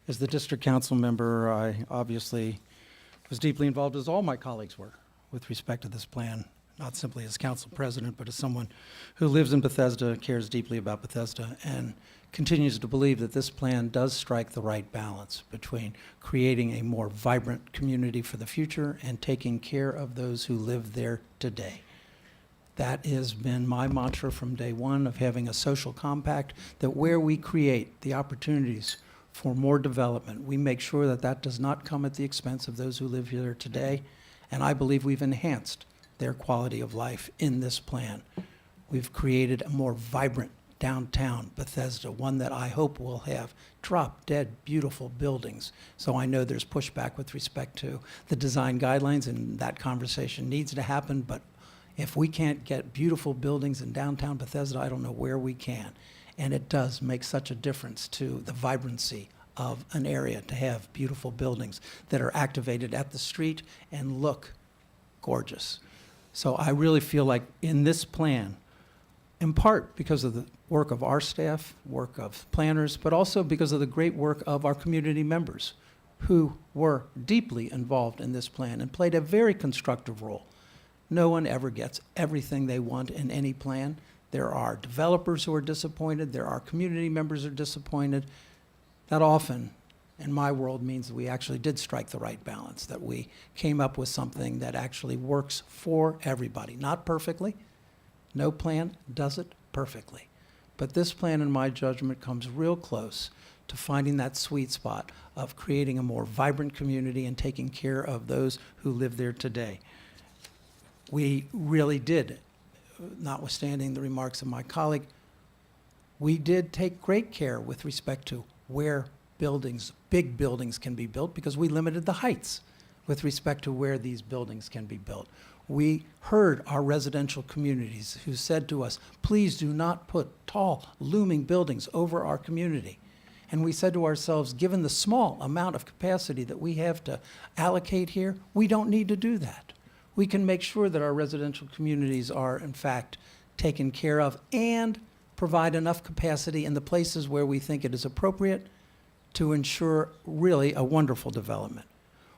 As the district council member, I obviously was deeply involved, as all my colleagues were, with respect to this plan, not simply as council president, but as someone who lives in Bethesda, cares deeply about Bethesda, and continues to believe that this plan does strike the right balance between creating a more vibrant community for the future and taking care of those who live there today. That has been my mantra from day one of having a social compact, that where we create the opportunities for more development, we make sure that that does not come at the expense of those who live here today. And I believe we've enhanced their quality of life in this plan. We've created a more vibrant downtown Bethesda, one that I hope will have drop-dead beautiful buildings. So I know there's pushback with respect to the design guidelines, and that conversation needs to happen, but if we can't get beautiful buildings in downtown Bethesda, I don't know where we can. And it does make such a difference to the vibrancy of an area to have beautiful buildings that are activated at the street and look gorgeous. So I really feel like in this plan, in part because of the work of our staff, work of planners, but also because of the great work of our community members who were deeply involved in this plan and played a very constructive role. No one ever gets everything they want in any plan. There are developers who are disappointed. There are community members who are disappointed. That often, in my world, means that we actually did strike the right balance, that we came up with something that actually works for everybody. Not perfectly. No plan does it perfectly. But this plan, in my judgment, comes real close to finding that sweet spot of creating a more vibrant community and taking care of those who live there today. We really did, notwithstanding the remarks of my colleague, we did take great care with respect to where buildings, big buildings can be built, because we limited the heights with respect to where these buildings can be built. We heard our residential communities who said to us, please do not put tall, looming buildings over our community. And we said to ourselves, given the small amount of capacity that we have to allocate here, we don't need to do that. We can make sure that our residential communities are, in fact, taken care of and provide enough capacity in the places where we think it is appropriate to ensure really a wonderful development.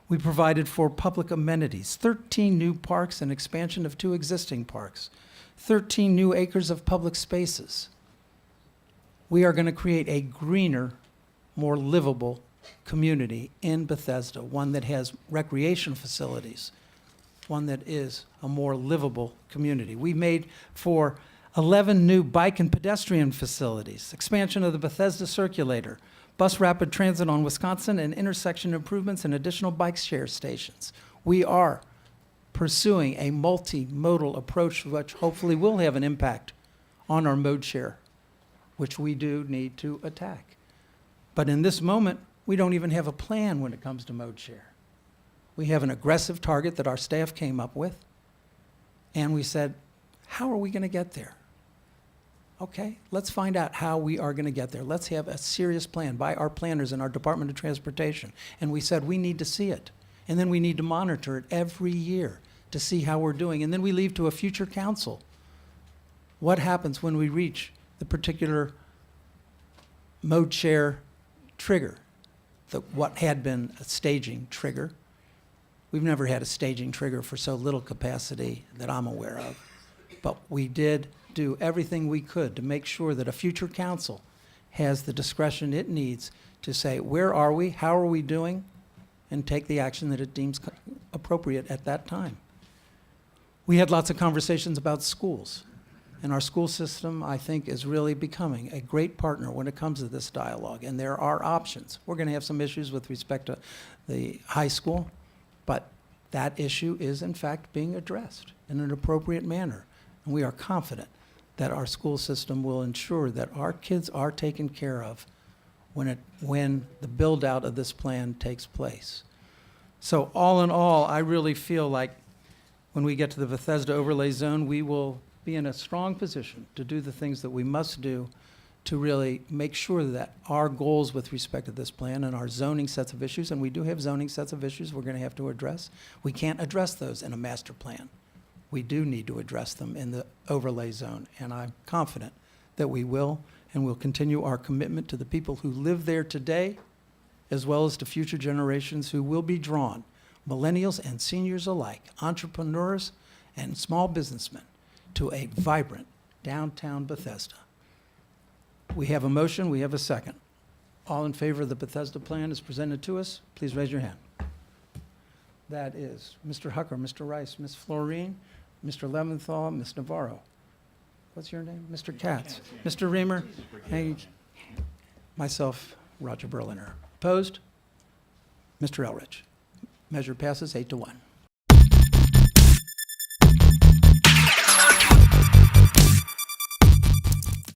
We provided for public amenities, 13 new parks and expansion of 2 existing parks, 13 new acres of public spaces. We are going to create a greener, more livable community in Bethesda, one that has recreation facilities, one that is a more livable community. We made for 11 new bike and pedestrian facilities, expansion of the Bethesda Circulator, bus rapid transit on Wisconsin, and intersection improvements and additional bike share stations. We are pursuing a multimodal approach which hopefully will have an impact on our mode share, which we do need to attack. But in this moment, we don't even have a plan when it comes to mode share. We have an aggressive target that our staff came up with, and we said, how are we going to get there? Okay, let's find out how we are going to get there. Let's have a serious plan by our planners in our Department of Transportation. And we said we need to see it, and then we need to monitor it every year to see how we're doing. And then we leave to a future council what happens when we reach the particular mode share trigger, what had been a staging trigger. We've never had a staging trigger for so little capacity that I'm aware of. But we did do everything we could to make sure that a future council has the discretion it needs to say, where are we, how are we doing, and take the action that it deems appropriate at that time. We had lots of conversations about schools. And our school system, I think, is really becoming a great partner when it comes to this dialogue. And there are options. We're going to have some issues with respect to the high school, but that issue is, in fact, being addressed in an appropriate manner. And we are confident that our school system will ensure that our kids are taken care of when the build-out of this plan takes place. So all in all, I really feel like when we get to the Bethesda overlay zone, we will be in a strong position to do the things that we must do to really make sure that our goals with respect to this plan and our zoning sets of issues, and we do have zoning sets of issues we're going to have to address. We can't address those in a master plan. We do need to address them in the overlay zone, and I'm confident that we will, and we'll continue our commitment to the people who live there today as well as to future generations who will be drawn, millennials and seniors alike, entrepreneurs and small businessmen, to a vibrant downtown Bethesda. We have a motion, we have a second. All in favor of the Bethesda plan as presented to us, please raise your hand. That is Mr. Hucker, Mr. Rice, Ms. Florine, Mr. Leventhal, Ms. Navarro. What's your name? Mr. Katz. Mr. Reamer, and myself, Roger Berliner. Opposed? Mr. Elrich. Measure passes 8-1.